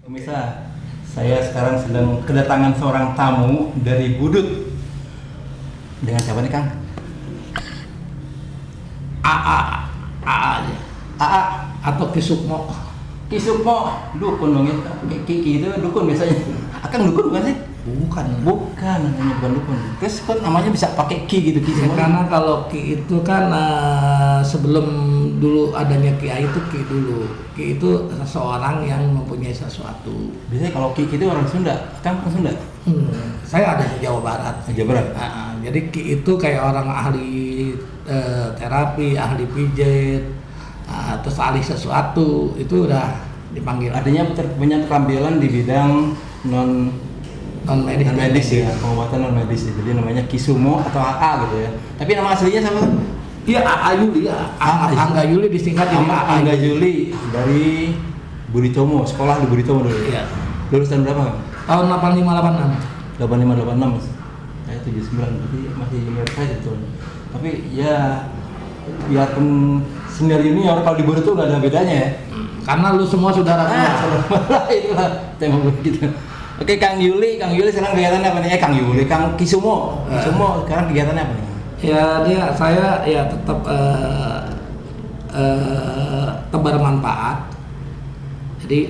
Pemirsa, saya sekarang sedang kedatangan seorang tamu dari Budut. Dengan siapa nih, Kang? AA aja AA atau Kisukmo. Kisukmo, dukun dong ya. Kiki itu dukun biasanya. Akang dukun bukan sih? Bukan. Bukan, namanya bukan dukun. Terus kan namanya bisa pakai Ki gitu, Ki Ya, semua. karena kalau Ki itu kan sebelum dulu adanya Kiai itu Ki dulu. Ki itu seseorang yang mempunyai sesuatu. Biasanya kalau Ki itu orang Sunda, Kang orang Sunda. Saya ada di Jawa Barat. Jawa Barat. Jadi Ki itu kayak orang ahli terapi, ahli pijit, terus ahli sesuatu itu udah dipanggil. Artinya punya keterampilan di bidang non medis ya, pengobatan non medis ya. Jadi namanya Kisumo atau AA gitu ya. Tapi nama aslinya sama? Iya, AA Yuli ya. Angga Yuli disingkat jadi AA Angga Yuli dari Buritomo, sekolah di Buritomo dulu. Iya. Lulus tahun berapa? Tahun 8586. 8586. Saya 79, berarti masih junior saya itu. Tapi ya biarpun senior junior, kalau di Burito nggak ada bedanya ya. Karena lu semua saudara gua. Itulah tema begitu. Oke, Kang Yuli sekarang kegiatannya apa nih? Kang Yuli, Kang Kisumo sekarang kegiatannya apa nih? Ya saya ya tetap tebar manfaat. Jadi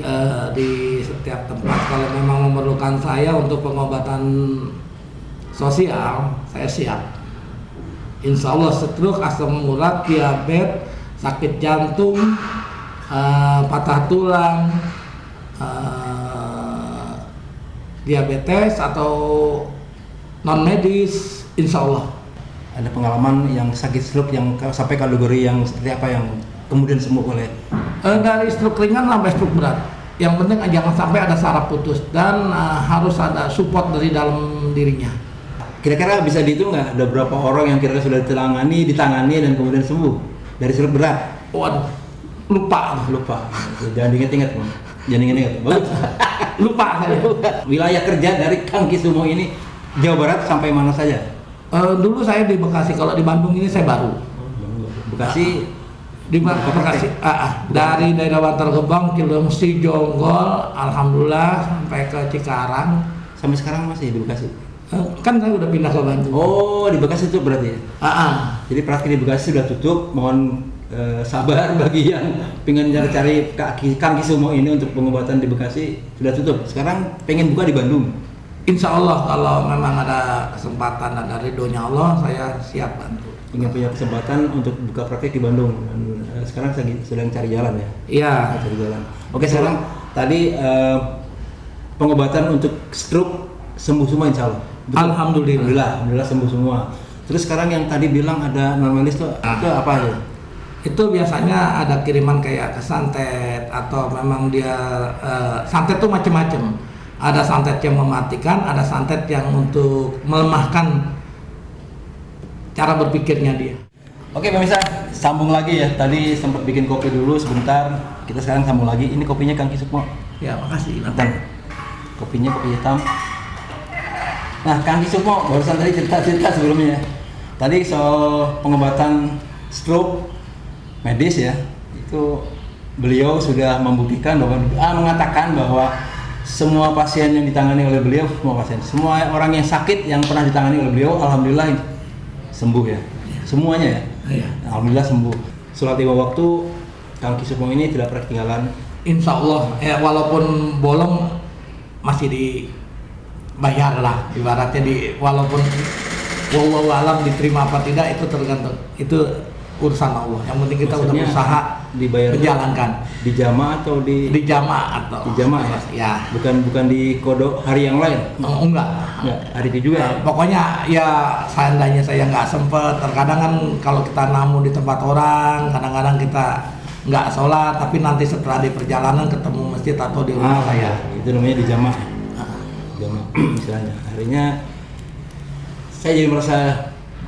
di setiap tempat kalau memang memerlukan saya untuk pengobatan sosial, saya siap. Insya Allah stroke, asam urat, diabetes, sakit jantung, patah tulang, diabetes atau non medis, insya Allah. Ada pengalaman yang sakit stroke yang sampai kategori yang seperti apa yang kemudian sembuh oleh? Dari stroke ringan sampai stroke berat. Yang penting jangan sampai ada saraf putus dan harus ada support dari dalam dirinya. Kira-kira bisa dihitung nggak ada berapa orang yang kira-kira sudah ditangani dan kemudian sembuh dari stroke berat? Waduh, lupa. Jangan diingat-ingat, Bang. Jangan ingat-ingat. Bagus. Lupa saya. Wilayah kerja dari Kang Kisumo ini Jawa Barat sampai mana saja? Dulu saya di Bekasi, kalau di Bandung ini saya baru. Bekasi Di Bekasi, dari daerah Bantar Gebang, Cilengsi, Jonggol, alhamdulillah sampai ke Cikarang. Sampai sekarang masih di Bekasi? Kan saya udah pindah ke Bandung. Oh, di Bekasi itu berarti ya? Jadi praktik di Bekasi sudah tutup. Mohon sabar bagi yang pengen cari Kang Kisumo ini untuk pengobatan di Bekasi sudah tutup. Sekarang pengen buka di Bandung. Insya Allah kalau memang ada kesempatan dan ada ridhonya Allah, saya siap bantu. Ingin punya kesempatan untuk buka praktik di Bandung. Dan, sekarang sedang cari jalan ya? Iya. Cari jalan. Oke, sekarang tadi pengobatan untuk stroke sembuh semua insya Allah. Betul? Alhamdulillah sembuh semua. Terus sekarang yang tadi bilang ada normalis itu apa ya? Itu biasanya ada kiriman kayak ke santet atau memang dia santet tuh macam-macam. Ada santet yang mematikan, ada santet yang untuk melemahkan cara berpikirnya dia. Oke pemirsa, sambung lagi ya. Tadi sempat bikin kopi dulu sebentar. Kita sekarang sambung lagi. Ini kopinya Kang Kisukmo. Ya, makasih. Kopinya kopi hitam. Nah, Kang Kisukmo barusan tadi cerita sebelumnya. Tadi soal pengobatan stroke medis ya. Itu beliau sudah membuktikan bahwa mengatakan bahwa semua pasien yang ditangani oleh beliau, semua orang yang sakit yang pernah ditangani oleh beliau, alhamdulillah sembuh ya. Semuanya ya. Iya. Alhamdulillah sembuh. Sholat 5 waktu, Kang Kisukmo ini tidak pernah ketinggalan. Insya Allah, walaupun bolong masih dibayar lah, ibaratnya walaupun wallahu alam diterima apa tidak itu tergantung, itu urusan Allah. Yang penting kita udah berusaha dibayar menjalankan. Di jamaah atau di jamaah atau di jamaah ya? Ya. Bukan di kodok hari yang lain. Enggak. Hari itu juga. Pokoknya ya seandainya saya nggak sempet, terkadang kan kalau kita namu di tempat orang, kadang-kadang kita nggak sholat, tapi nanti setelah di perjalanan ketemu masjid atau di rumah saya. Itu namanya di jamaah. Jamaah istilahnya. Akhirnya saya jadi merasa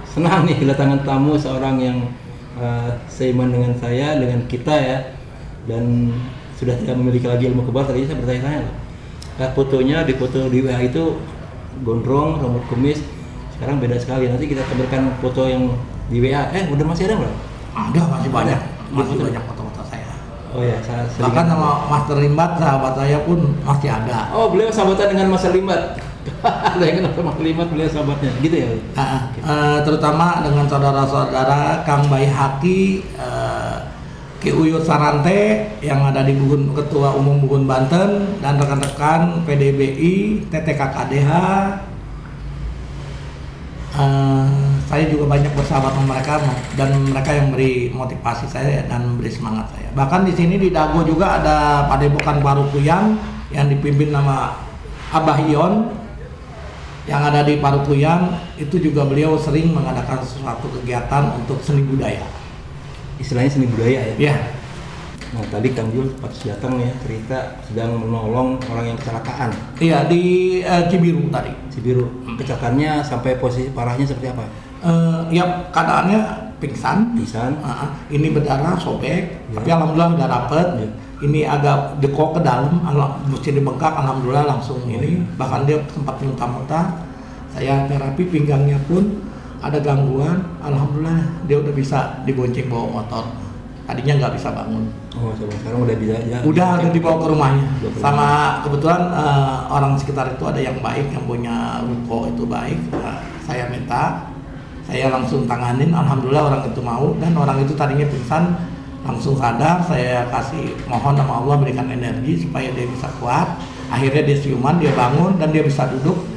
senang nih kedatangan tamu seorang yang seiman dengan saya, dengan kita ya, dan sudah tidak memiliki lagi ilmu kebal. Tadi saya bertanya-tanya fotonya di foto di WA itu gondrong, rambut kumis, sekarang beda sekali. Nanti kita tampilkan foto yang di WA. Udah masih ada nggak? Ada, masih banyak foto-foto saya. Oh ya, Bahkan sama Master Limbat sahabat saya pun masih ada. Oh, beliau sahabatan dengan Mas Limbat. Saya kenal sama Mas Limbat, beliau sahabatnya. Gitu ya. Terutama dengan saudara-saudara Kang Bayi Haki, Ki Uyut Sarante yang ada di Bugun, Ketua Umum Bugun Banten, dan rekan-rekan PDBI, TTKKDH. Saya juga banyak bersahabat sama mereka, dan mereka yang beri motivasi saya dan beri semangat saya. Bahkan di sini di Dago juga ada Padepokan Parukuyan yang dipimpin nama Abah Ion yang ada di Parukuyan. Itu juga beliau sering mengadakan sesuatu kegiatan untuk seni budaya. Istilahnya seni budaya ya? Ya. Nah tadi Kang Jul pas datang ya cerita sedang menolong orang yang kecelakaan. Iya di Cibiru tadi. Cibiru. Kecelakaannya sampai posisi parahnya seperti apa? Ya keadaannya pingsan. Ini berdarah sobek, ya. tapi alhamdulillah udah dapet. Ya. Ini agak dekok ke dalam, mesti dibengkak, alhamdulillah langsung ini. Bahkan dia sempat muntah-muntah. Saya terapi pinggangnya pun ada gangguan, alhamdulillah dia udah bisa dibonceng bawa motor. Tadinya nggak bisa bangun. Oh, sekarang udah bisa ya. Udah dibawa ke rumahnya. Sama kebetulan orang sekitar itu ada yang baik, yang punya ruko itu baik. Saya minta, saya langsung tanganin, alhamdulillah orang itu mau, dan orang itu tadinya pingsan langsung sadar. Saya kasih mohon sama Allah berikan energi supaya dia bisa kuat. Akhirnya dia siuman, dia bangun dan dia bisa duduk.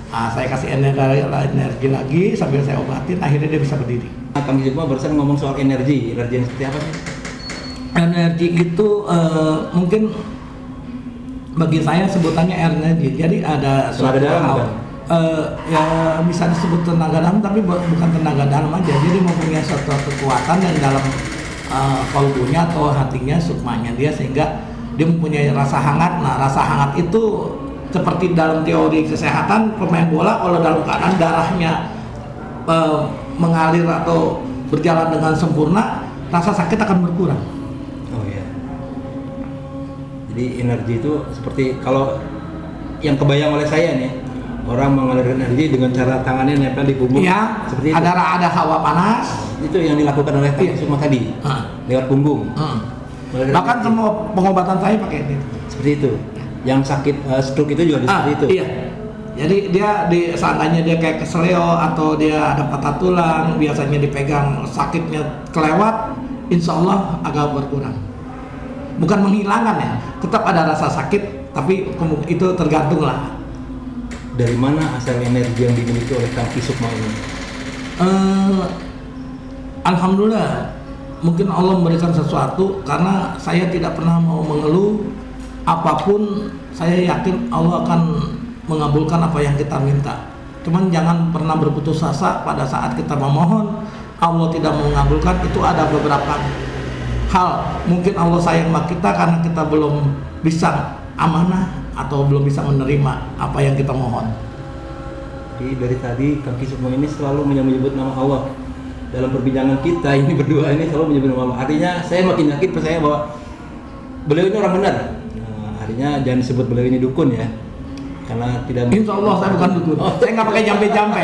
Saya kasih energi lagi sambil saya obatin, akhirnya dia bisa berdiri. Kang Yusuf barusan ngomong soal energi yang seperti apa sih? Energi itu mungkin bagi saya sebutannya energi. Jadi ada suatu hal, ya bisa disebut tenaga dalam, tapi bukan tenaga dalam aja. Jadi mempunyai suatu kekuatan yang dalam kalbunya atau hatinya, sukmanya dia, sehingga dia mempunyai rasa hangat. Nah, rasa hangat itu seperti dalam teori kesehatan, pemain bola kalau dalam keadaan darahnya mengalir atau berjalan dengan sempurna, rasa sakit akan berkurang. Oh iya. Jadi energi itu seperti kalau yang kebayang oleh saya nih, orang mengalirkan energi dengan cara tangannya nempel di punggung. Iya. Seperti itu. Ada hawa panas. Itu yang dilakukan oleh Kang Sukma tadi. Lewat punggung. Bahkan semua pengobatan saya pakai itu. Seperti itu. Yang sakit stroke itu juga seperti itu. Iya. Jadi dia seandainya dia kayak kesleo atau dia ada patah tulang, biasanya dipegang sakitnya kelewat, insya Allah agak berkurang. Bukan menghilangkan ya, tetap ada rasa sakit, tapi itu tergantung lah. Dari mana asal energi yang dimiliki oleh Kang Sukma ini? Alhamdulillah, mungkin Allah memberikan sesuatu, karena saya tidak pernah mau mengeluh. Apapun saya yakin Allah akan mengabulkan apa yang kita minta. Cuman jangan pernah berputus asa pada saat kita memohon Allah tidak mengabulkan. Itu ada beberapa hal, mungkin Allah sayang sama kita karena kita belum bisa amanah atau belum bisa menerima apa yang kita mohon. Jadi dari tadi Kang Sukma ini selalu menyebut nama Allah dalam perbincangan kita ini berdua ini, selalu menyebut nama Allah. Artinya saya makin yakin percaya bahwa beliau ini orang benar. Artinya jangan disebut beliau ini dukun ya, karena tidak. Insya Allah saya bukan dukun. Saya nggak pakai jampe-jampe.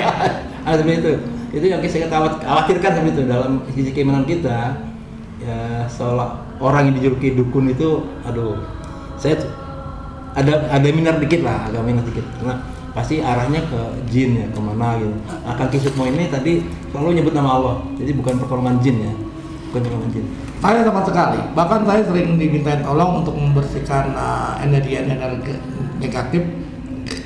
Seperti itu yang saya khawatirkan seperti itu dalam sisi keimanan kita. Ya seolah orang yang dijuluki dukun itu, aduh, saya ada minat dikit lah, agak minat dikit, karena pasti arahnya ke jin ya, kemana gitu. Kang Sukma ini tadi selalu nyebut nama Allah, jadi bukan pertolongan jin ya, bukan pertolongan jin. Saya sama sekali, bahkan saya sering dimintain tolong untuk membersihkan energi negatif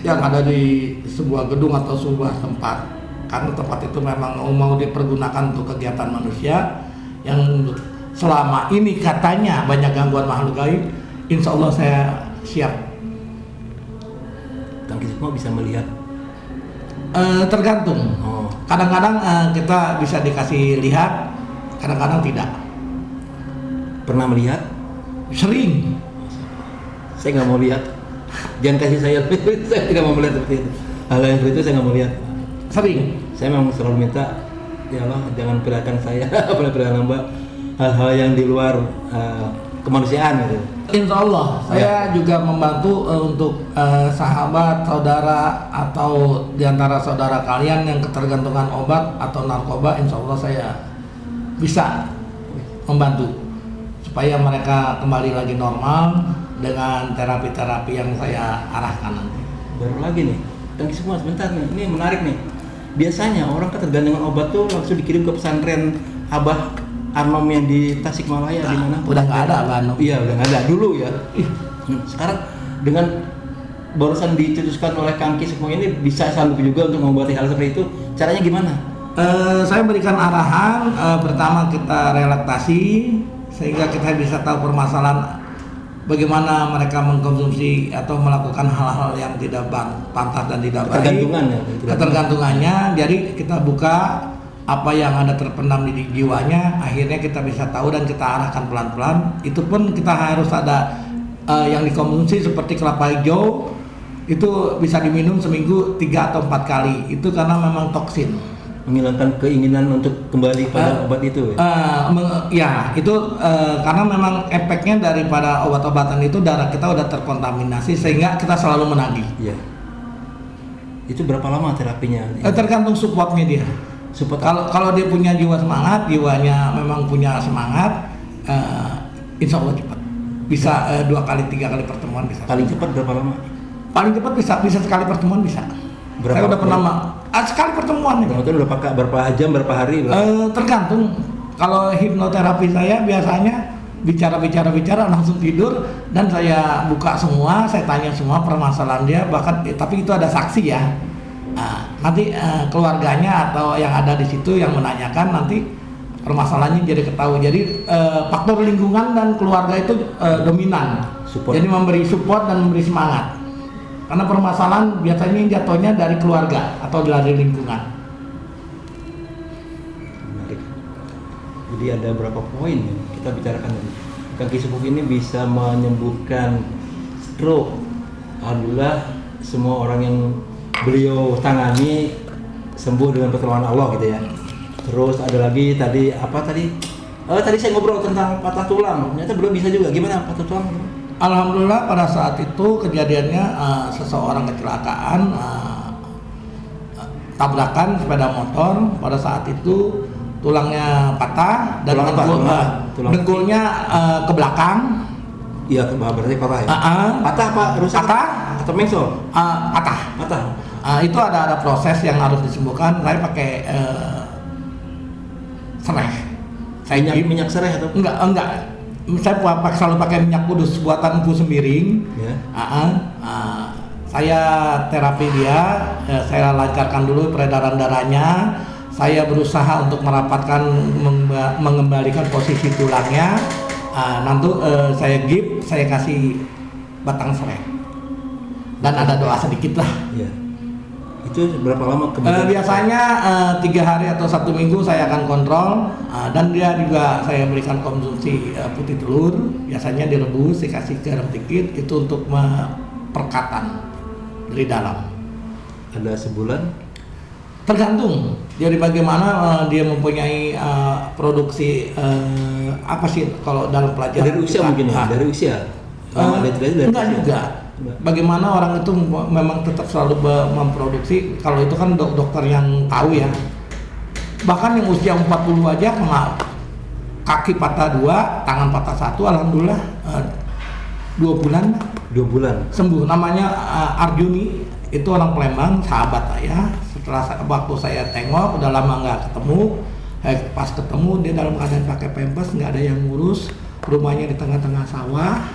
yang ada di sebuah gedung atau sebuah tempat, karena tempat itu memang mau dipergunakan untuk kegiatan manusia yang selama ini katanya banyak gangguan makhluk gaib. Insya Allah saya siap. Kang Sukma bisa melihat? Tergantung. Kadang-kadang kita bisa dikasih lihat, kadang-kadang tidak. Pernah melihat? Sering. Saya nggak mau lihat. Jangan kasih saya tidak mau melihat seperti itu. Hal yang seperti itu saya nggak mau lihat. Sering. Saya memang selalu minta, ya Allah jangan perlihatkan saya, perlihatkan hamba hal-hal yang di luar kemanusiaan gitu. Insya Allah saya juga membantu untuk sahabat, saudara, atau diantara saudara kalian yang ketergantungan obat atau narkoba. Insya Allah saya bisa membantu supaya mereka kembali lagi normal dengan terapi-terapi yang saya arahkan nanti. Baru lagi nih, Kang semua sebentar nih, ini menarik nih. Biasanya orang ketergantungan obat tuh langsung dikirim ke pesantren Abah Arnom yang di Tasikmalaya di mana? Udah nggak ada Abah Arnom. Iya, udah nggak ada dulu ya. Sekarang dengan barusan dicetuskan oleh Kang semua ini bisa sanggup juga untuk mengobati hal seperti itu. Caranya gimana? Saya berikan arahan, pertama kita relaksasi sehingga kita bisa tahu permasalahan bagaimana mereka mengkonsumsi atau melakukan hal-hal yang tidak pantas dan tidak baik. Ketergantungannya. Jadi kita buka apa yang ada terpendam di jiwanya, akhirnya kita bisa tahu dan kita arahkan pelan-pelan. Itu pun kita harus ada yang dikonsumsi seperti kelapa hijau, itu bisa diminum seminggu 3 atau 4 kali. Itu karena memang toksin. Menghilangkan keinginan untuk kembali pada obat itu ya? Karena memang efeknya daripada obat-obatan itu darah kita udah terkontaminasi sehingga kita selalu menagih. Iya. Itu berapa lama terapinya? Tergantung supportnya dia. Kalau dia punya jiwa semangat, jiwanya memang punya semangat, insya Allah cepat. Bisa 2 kali 3 kali pertemuan bisa. Paling cepat berapa lama? Paling cepat bisa sekali pertemuan bisa. Saya udah pernah sekali pertemuan itu. Udah berapa jam, berapa hari? Tergantung. Kalau hipnoterapi saya biasanya bicara langsung tidur dan saya buka semua, saya tanya semua permasalahan dia, bahkan tapi itu ada saksi ya. Nanti keluarganya atau yang ada di situ yang menanyakan nanti permasalahannya jadi ketahui. Jadi faktor lingkungan dan keluarga itu dominan. Jadi memberi support dan memberi semangat. Karena permasalahan biasanya jatuhnya dari keluarga atau dari lingkungan. Menarik. Jadi ada berapa poin yang kita bicarakan tadi. Kang Kisupuk ini bisa menyembuhkan stroke. Alhamdulillah semua orang yang beliau tangani sembuh dengan pertolongan Allah gitu ya. Terus ada lagi tadi apa tadi? Tadi saya ngobrol tentang patah tulang. Ternyata belum bisa juga. Gimana patah tulang? Alhamdulillah pada saat itu kejadiannya seseorang kecelakaan tabrakan sepeda motor. Pada saat itu tulangnya patah dan dengkulnya ke belakang. Iya, berarti patah ya? Patah apa? Rusak? Patah atau mengsel? Patah. Itu ada proses yang harus disembuhkan. Saya pakai sereh. Minyak sereh atau? Enggak. Saya selalu pakai minyak kudus buatan Empu Sembiring. Saya terapi dia, saya lancarkan dulu peredaran darahnya. Saya berusaha untuk merapatkan, mengembalikan posisi tulangnya. Nanti saya saya kasih batang serai. Dan ada doa sedikit lah. Ya. Itu berapa lama kemudian? Biasanya 3 hari atau 1 minggu saya akan kontrol, dan dia juga saya berikan konsumsi putih telur, biasanya direbus, dikasih garam dikit, itu untuk perkatan dari dalam. Ada sebulan? Tergantung, jadi bagaimana dia mempunyai produksi apa sih kalau dalam pelajaran? Dari usia mungkin ya? Dari usia? Enggak juga. Bagaimana orang itu memang tetap selalu memproduksi. Kalau itu kan dokter yang tahu ya. Bahkan yang usia 40 aja kaki patah 2, tangan patah 1, alhamdulillah 2 bulan. 2 bulan sembuh. Namanya Arjuni, itu orang Palembang, sahabat saya. Setelah waktu saya tengok udah lama nggak ketemu, pas ketemu dia dalam keadaan pakai pampers, nggak ada yang ngurus, rumahnya di tengah-tengah sawah.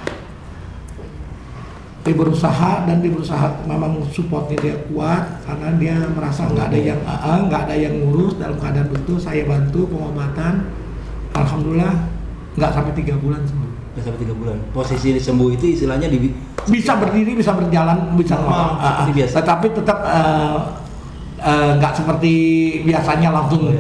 Dia berusaha memang supportnya dia kuat karena dia merasa nggak ada yang ngurus. Dalam keadaan itu saya bantu pengobatan, alhamdulillah nggak sampai 3 bulan sembuh. Nggak sampai 3 bulan. Posisi sembuh itu istilahnya bisa berdiri, bisa berjalan, bisa seperti biasa. Tetapi tetap nggak seperti biasanya langsung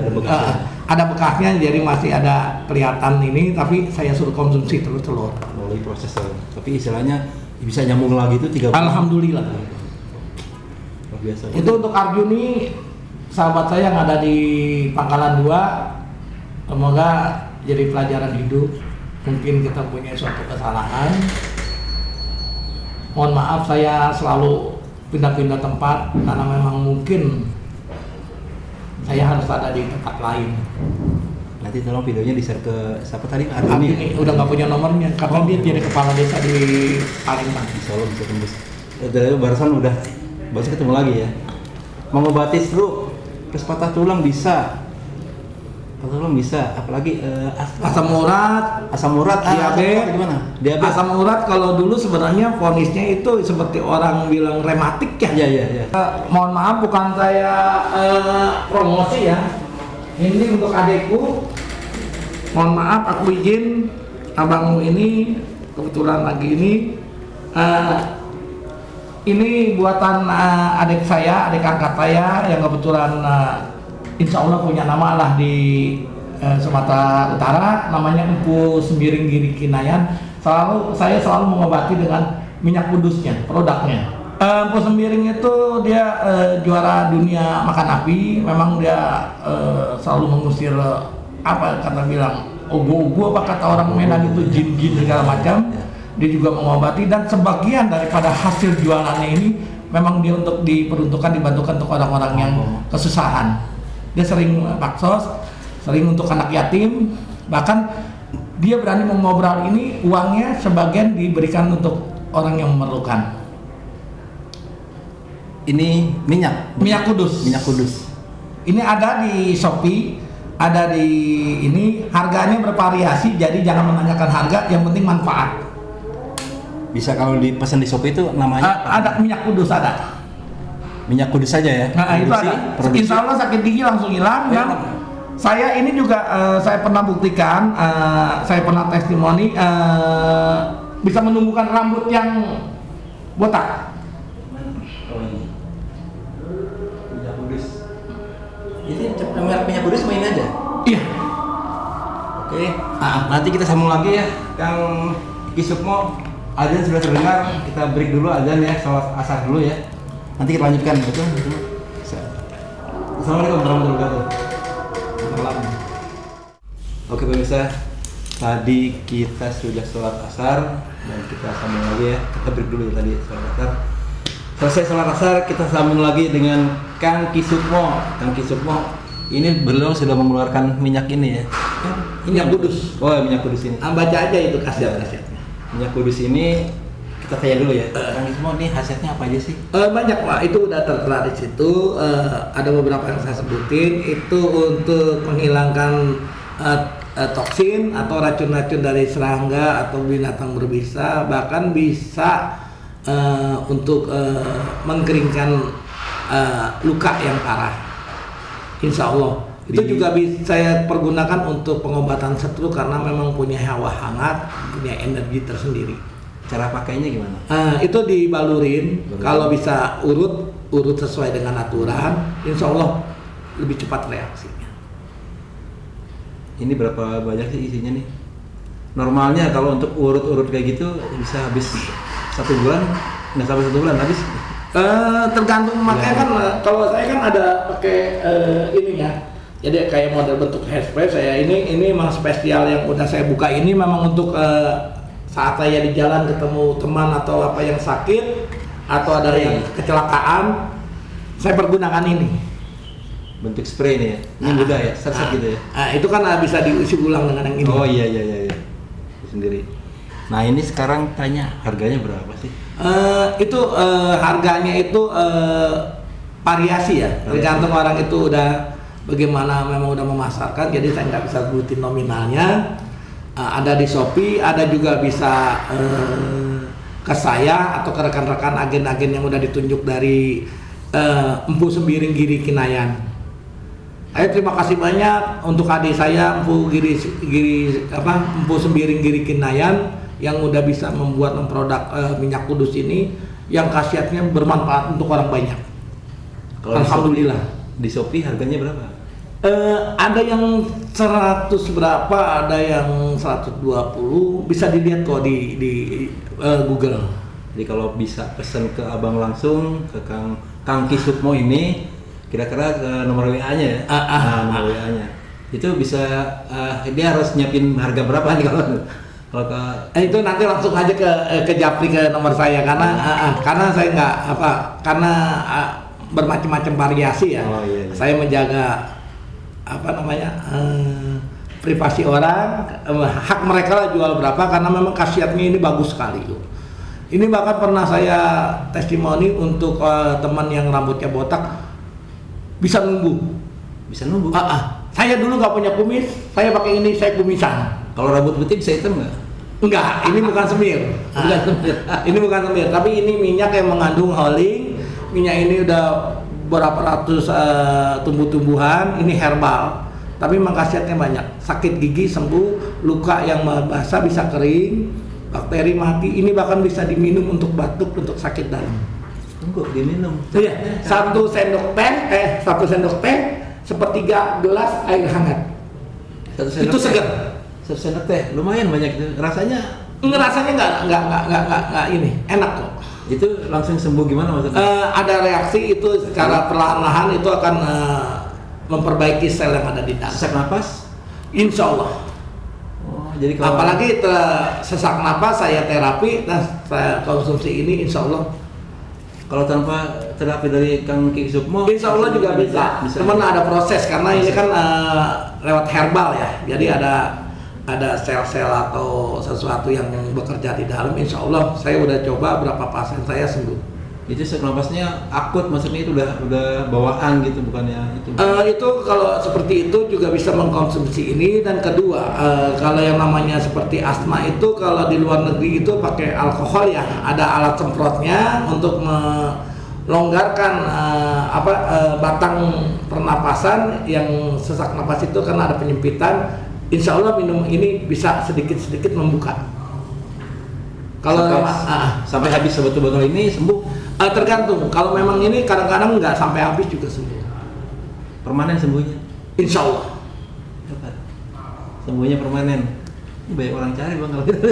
ada bekasnya, jadi masih ada kelihatan ini. Tapi saya suruh konsumsi telur. Melalui proses, tapi istilahnya bisa nyambung lagi itu 3 bulan. Alhamdulillah. Luar biasa. Itu untuk Arjuni, sahabat saya yang ada di Pangkalan 2. Semoga jadi pelajaran hidup. Mungkin kita punya suatu kesalahan. Mohon maaf saya selalu pindah-pindah tempat karena memang mungkin saya harus ada di tempat lain. Nanti tolong videonya di share ke siapa tadi? Ini udah nggak punya nomornya karena dia jadi kepala desa di Palembang. Insya Allah bisa tembus. Dari barusan ketemu lagi ya. Mengobati stroke, terus patah tulang bisa, apalagi Asam urat, diabetes, gimana? Diabetes. asam urat kalau dulu sebenarnya vonisnya itu seperti orang bilang rematik ya. Iya. Mohon maaf bukan saya promosi ya. Ini untuk adekku. Mohon maaf aku izin abangmu ini kebetulan lagi ini buatan adik angkat saya yang kebetulan insya Allah punya nama lah di Sumatera Utara, namanya Empu Sembiring Giri Kinayan. Saya selalu mengobati dengan minyak kudusnya, produknya. Empu Sembiring itu dia juara dunia makan api. Memang dia selalu mengusir kata bilang ogo-ogo kata orang Medan itu jin-jin segala macam. Dia juga mengobati dan sebagian daripada hasil jualannya ini memang dia untuk diperuntukkan dibantukan untuk orang-orang yang kesusahan. Dia sering baksos, sering untuk anak yatim, bahkan dia berani mengobrol ini uangnya sebagian diberikan untuk orang yang memerlukan. Ini minyak kudus. Ini ada di Shopee, ada di ini, harganya bervariasi, jadi jangan menanyakan harga, yang penting manfaat. Bisa kalau dipesan di Shopee itu namanya ada minyak kudus ada. Minyak kudus saja ya. Nah, itu ada. Insya Allah sakit gigi langsung hilang. Dan saya ini juga saya pernah buktikan, saya pernah testimoni bisa menumbuhkan rambut yang botak. Minyak kudus. Ini merek minyak kudus main aja. Iya. Oke. Nanti kita sambung lagi ya, Kang Kisukmo. Azan sudah terdengar, kita break dulu azan ya, sholat asar dulu ya. Nanti kita lanjutkan, betul? Assalamualaikum warahmatullahi wabarakatuh. Oke pemirsa, tadi kita sudah sholat asar dan kita sambung lagi ya. Kita break dulu ya, tadi sholat asar. Selesai sholat asar, kita sambung lagi dengan Kang Kisukmo. Ini beliau sudah mengeluarkan minyak ini ya. Minyak kudus. Oh, minyak kudus ini. Baca aja itu khasiat-khasiatnya. Minyak kudus ini kita tanya dulu ya. Kang Kisukmo, ini khasiatnya apa aja sih? Banyak Pak, itu udah tertera di situ. Ada beberapa yang saya sebutin. Itu untuk menghilangkan toksin atau racun-racun dari serangga atau binatang berbisa, bahkan bisa untuk mengkeringkan luka yang parah. Insya Allah. Itu juga bisa saya pergunakan untuk pengobatan stroke karena memang punya hawa hangat, punya energi tersendiri. Cara pakainya gimana? Itu dibalurin, kalau bisa urut sesuai dengan aturan, insya Allah lebih cepat reaksinya. Ini berapa banyak sih isinya nih? Normalnya kalau untuk urut kayak gitu bisa habis 1 bulan, nggak sampai 1 bulan habis. Tergantung makanya kan kalau saya kan ada pakai ini ya. Jadi kayak model bentuk hairspray saya ini memang spesial yang udah saya buka ini memang untuk saat saya di jalan ketemu teman atau apa yang sakit atau ada yang kecelakaan, saya pergunakan ini. Bentuk spray ini ya. Ini mudah ya, set gitu ya. Itu kan bisa diisi ulang dengan yang ini. Oh iya. Itu sendiri. Nah, ini sekarang tanya harganya berapa sih? Harganya itu variasi ya. Tergantung orang itu udah bagaimana memang udah memasarkan, jadi saya nggak bisa sebutin nominalnya. Ada di Shopee, ada juga bisa ke saya atau ke rekan-rekan agen-agen yang udah ditunjuk dari Empu Sembiring Giri Kinayan. Terima kasih banyak untuk adik saya Empu Sembiring Giri Kinayan yang udah bisa membuat produk minyak kudus ini yang khasiatnya bermanfaat untuk orang banyak. Kalau alhamdulillah. Di Shopee harganya berapa? Ada yang 100 berapa, ada yang 120, bisa dilihat kok di Google. Jadi kalau bisa pesan ke abang langsung ke Kang Kisukmo ini, kira-kira nomor WA-nya ya? Nomor WA-nya. Itu bisa dia harus nyiapin harga berapa nih kalau ke itu nanti langsung aja ke Japri ke nomor saya karena saya nggak karena bermacam-macam variasi ya. Saya menjaga privasi orang, hak mereka lah jual berapa karena memang khasiatnya ini bagus sekali tuh. Ini bahkan pernah saya testimoni untuk teman yang rambutnya botak bisa nunggu. Bisa nunggu. Saya dulu nggak punya kumis, saya pakai ini, saya kumisan. Kalau rambut putih bisa hitam nggak? Enggak, ini bukan semir. Bukan semir. Ini bukan semir, tapi ini minyak yang mengandung holing. Minyak ini udah berapa ratus tumbuh-tumbuhan, ini herbal. Tapi memang khasiatnya banyak. Sakit gigi sembuh, luka yang basah bisa kering, bakteri mati. Ini bahkan bisa diminum untuk batuk, untuk sakit dalam. Tunggu, diminum. Iya, satu sendok teh, sepertiga gelas air hangat. Itu segar. Satu sendok teh, lumayan banyak itu. Rasanya nggak ini, enak kok. Itu langsung sembuh gimana maksudnya? Ada reaksi itu secara perlahan-lahan itu akan memperbaiki sel yang ada di dalam. Sesak napas? Insya Allah. Oh, jadi kalau apalagi sesak napas saya terapi dan saya konsumsi ini insya Allah. Kalau tanpa terapi dari Kang Ki Sukmo, insya Allah juga bisa. Cuman ada proses karena ini kan lewat herbal ya. Jadi ada sel-sel atau sesuatu yang bekerja di dalam. Insya Allah saya udah coba berapa pasien saya sembuh. Itu sesak napasnya akut, maksudnya itu udah bawaan gitu, bukannya itu? Itu kalau seperti itu juga bisa mengkonsumsi ini. Dan kedua, kalau yang namanya seperti asma itu kalau di luar negeri itu pakai alkohol ya, ada alat semprotnya untuk melonggarkan batang pernapasan yang sesak napas itu karena ada penyempitan. Insya Allah minum ini bisa sedikit-sedikit membuka. Kalau sampai habis botol-botol ini sembuh? Tergantung. Kalau memang ini kadang-kadang nggak sampai habis juga sembuh. Permanen sembuhnya? Insya Allah. Sembuhnya permanen. Ini banyak orang cari bang kalau gitu.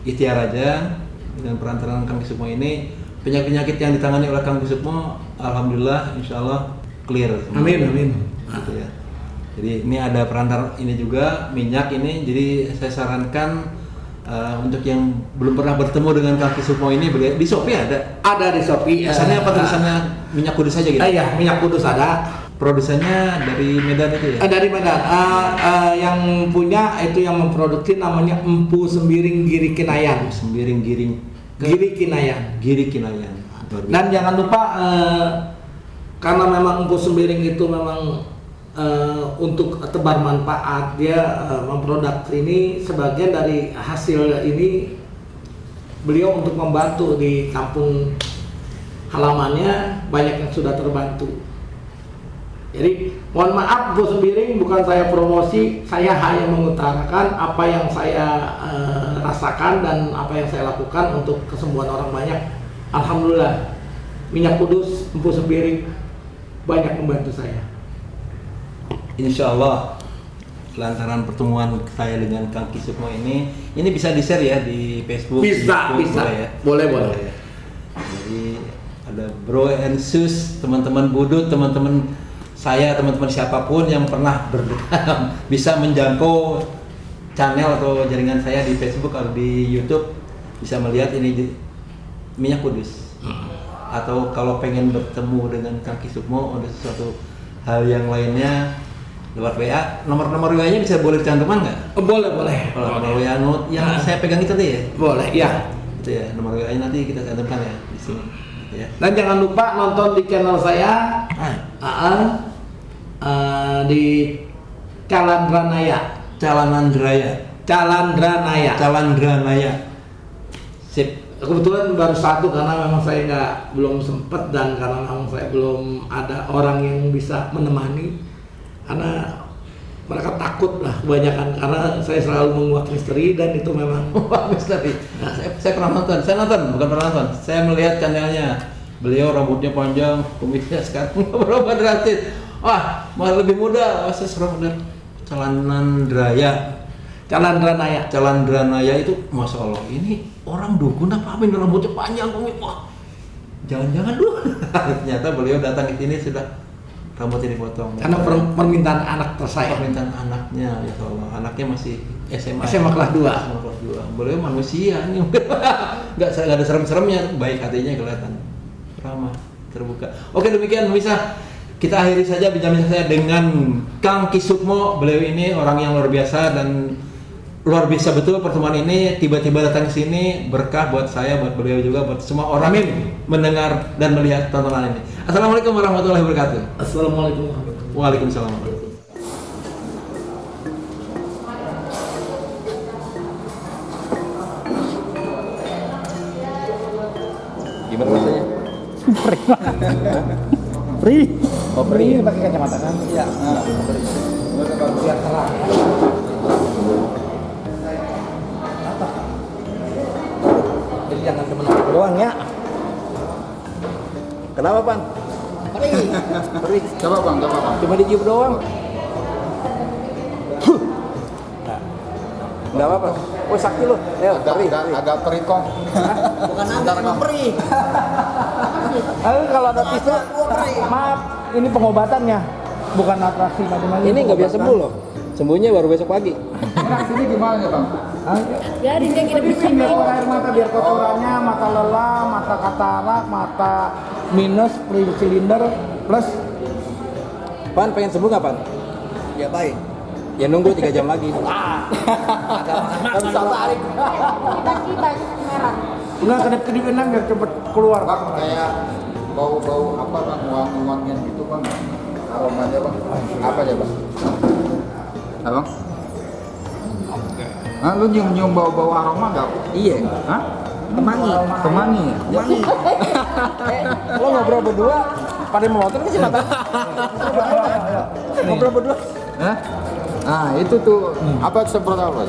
Ikhtiar aja dengan perantaraan Kang Ki Sukmo ini, penyakit-penyakit yang ditangani oleh Kang Ki Sukmo, alhamdulillah, insya Allah clear. Amin. Gitu ya. Jadi ini ada perantara ini juga minyak ini. Jadi saya sarankan untuk yang belum pernah bertemu dengan Kang Ki Sukmo ini, di Shopee ada? Ada di Shopee. Tulisannya apa tulisannya? Minyak kudus aja gitu? Iya, minyak kudus ada. Produsennya dari Medan itu ya? Dari Medan. Yang punya itu yang memproduksi namanya Empu Sembiring Giri Kinayan. Sembiring Giri Kinayan. Giri Kinayan. Dan jangan lupa karena memang Empu Sembiring itu memang untuk tebar manfaat, dia memproduksi ini sebagian dari hasil ini beliau untuk membantu di kampung halamannya banyak yang sudah terbantu. Jadi mohon maaf Bu Sembiring, bukan saya promosi, saya hanya mengutarakan apa yang saya rasakan dan apa yang saya lakukan untuk kesembuhan orang banyak. Alhamdulillah minyak kudus Empu Sembiring banyak membantu saya. Insya Allah lantaran pertemuan saya dengan Kang Ki Sukmo ini bisa di-share ya di Facebook. Bisa. Boleh. Jadi ada Bro and Sus, teman-teman budut, teman-teman saya, teman-teman siapapun yang pernah bisa menjangkau channel atau jaringan saya di Facebook atau di YouTube bisa melihat ini minyak kudus. Atau kalau pengen bertemu dengan Kang Ki Sukmo ada sesuatu hal yang lainnya lewat WA, nomor WA-nya bisa boleh dicantumkan nggak? Boleh. Kalau nomor WA yang saya pegang itu ya? Boleh, ya. Itu ya, nomor WA-nya nanti kita cantumkan ya di sini. Ya. Dan jangan lupa nonton di channel saya di Calandranaya. Sip. Kebetulan baru satu karena memang saya belum sempet dan karena memang saya belum ada orang yang bisa menemani. Karena mereka takut lah kebanyakan karena saya selalu membuat misteri dan itu memang misteri. Saya pernah nonton, saya melihat channelnya. Beliau rambutnya panjang, kumisnya sekarang berubah drastis. Wah, malah lebih muda. Saya serem bener. Calandranaya itu, masya Allah. Ini orang dukun apa rambutnya panjang, kumis. Wah, jangan-jangan dulu. Ternyata beliau datang ke sini sudah rambutnya dipotong. Karena permintaan anak tersayang. Permintaan anaknya, ya Allah. Anaknya masih SMA kelas 2. Beliau manusia nih. Nggak ada serem-seremnya, baik hatinya kelihatan. Ramah, terbuka. Oke, demikian bisa kita akhiri saja bincang-bincang saya dengan Kang Kisukmo. Beliau ini orang yang luar biasa dan luar biasa betul pertemuan ini. Tiba-tiba datang ke sini berkah buat saya, buat beliau juga, buat semua orang yang mendengar dan melihat tontonan ini. Assalamualaikum warahmatullahi wabarakatuh. Assalamualaikum. Waalaikumsalam. Gimana rasanya? Free. Oh, free. Ini pakai kacamata kan? Iya. Biar terang. Jadi jangan cuma doang ya. Kenapa, Pan? Free. Coba bang. Cuma dicium doang. Enggak apa-apa. Oh, sakti lu. Ayo, Agak perih kok. Bukan agak perih. Kalau ada tisu, maaf, ini pengobatannya, bukan atraksi macam-macam. Ini nggak biasa sembuh loh. Sembuhnya baru besok pagi. Enak sini gimana ya bang? Jadi kayak gini Bikin biar keluar air mata, biar kotorannya, mata lelah, mata katarak, mata minus, silinder, plus. Pan pengen sembuh nggak, Pan? Ya baik. Ya nunggu 3 jam lagi. Kan bisa tarik. kita merah. Enggak kedip-kedipin biar cepet keluar. Bang kayak bau apa bang, wangian gitu bang, aromanya bang, apa ya bang? Abang? Hah, lu nyium bau aroma nggak? Iya. Hah? Kemangi. Kemangi ya? Kemangi. Lo ngobrol berdua pada melotot ke sini mata. Ngobrol berdua. Hah? Nah itu tuh apa semprot apa?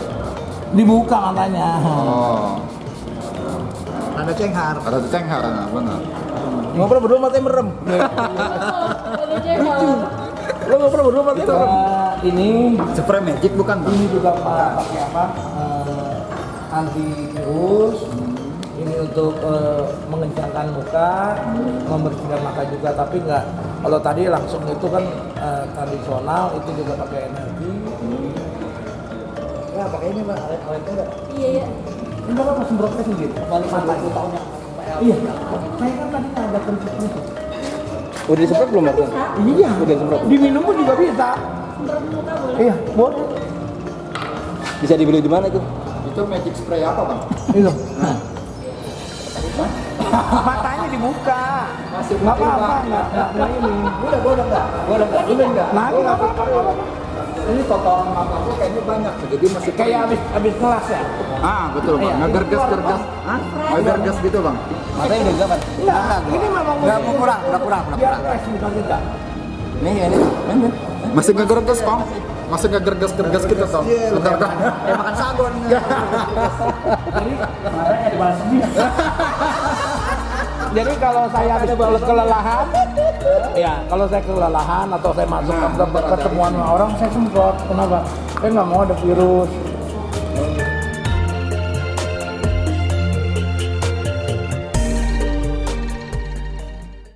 Dibuka matanya. Oh, Ada cenghar. ada cenghar, nah, benar. Ngobrol berdua matanya merem. Lo ngobrol berdua matanya merem. Ini Spray magic bukan bang? ini juga pakai apa? Anti virus. Ini untuk mengencangkan muka, membersihkan mata juga, tapi enggak. Kalau tadi langsung itu kan tradisional, itu juga pakai energi. Ya pakai ini bang, awet enggak? Iya ya. Ini apa semprotnya sendiri? Balik mata itu tahunnya. Iya. Saya kan tadi ada pencetnya. Udah disemprot belum, Mas? Iya. Udah disemprot. Diminum pun juga bisa. Semprot muka boleh. Iya, boleh. Bisa dibeli di mana itu? Itu magic spray apa bang? Itu. Matanya dibuka. Masih Nggak apa-apa, nggak ini. Gua udah enggak. Nah, nggak apa-apa. Ini kotoran mata aku kayaknya banyak, jadi masih Kayak habis kelas ya. betul bang, Iya. ngegergas, ngegergas gitu bang. Matanya udah kapan? Enggak, ini memang Nggak, mau kurang. Biar fresh muka kita. Nih, ini. Masih ngegergas kong, masih ngegergas gitu dong. Bentar kong. Ya makan sagon. Jadi kemarin dibalas Jadi kalau saya habis kelelahan, ya kalau saya kelelahan atau saya masuk ke ketemuan sama orang, saya semprot. Kenapa? Saya nggak mau ada virus.